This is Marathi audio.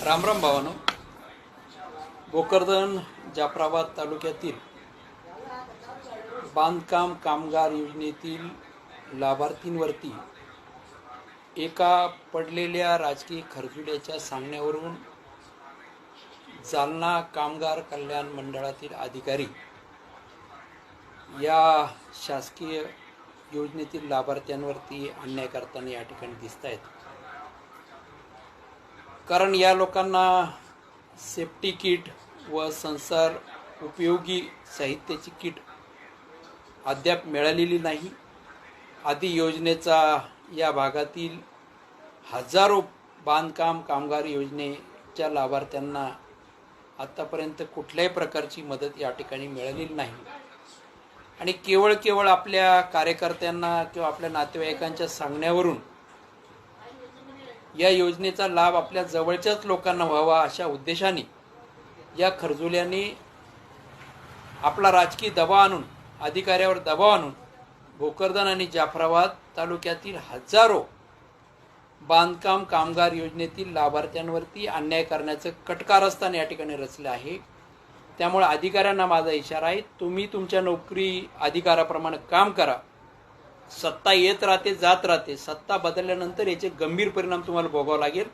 रामराम भावानो, भोकरदन जाफराबाद तालुक्यातील बांधकाम कामगार योजनेतील लाभार्थींवरती एका पडलेल्या राजकीय खरजुड्याच्या सांगण्यावरून जालना कामगार कल्याण मंडळातील अधिकारी या शासकीय योजनेतील लाभार्थ्यांवरती अन्याय करताना या ठिकाणी दिसत आहेत। कारण या लोकांना सेफ्टी किट व संसार उपयोगी साहित्याची किट अद्याप मिळालेली नाही। आदी योजनेचा या भागातील हजारो बांधकाम कामगार योजनेच्या लाभार्थ्यांना आतापर्यंत कुठल्याही प्रकारची मदत या ठिकाणी मिळालेली नाही आणि केवळ आपल्या कार्यकर्त्यांना किंवा आपल्या नातेवाईकांच्या सांगण्यावरून या योजनेचा लाभ आपल्या जवळच्याच लोकांना व्हावा अशा उद्देशाने या खरजुल्यांनी आपला राजकीय दबाव आणून अधिकाऱ्यावर दबाव आणून भोकरदन आणि जाफराबाद तालुक्यातील हजारो बांधकाम कामगार योजनेतील लाभार्थ्यांवरती अन्याय करण्याचं कटकारस्थान या ठिकाणी रचलं आहे। त्यामुळे अधिकाऱ्यांना माझा इशारा आहे, तुम्ही तुमच्या नोकरी अधिकाराप्रमाणे काम करा। सत्ता येत राहते जात राहते, सत्ता बदलल्यानंतर याचे गंभीर परिणाम तुम्हाला भोगावे लागेल।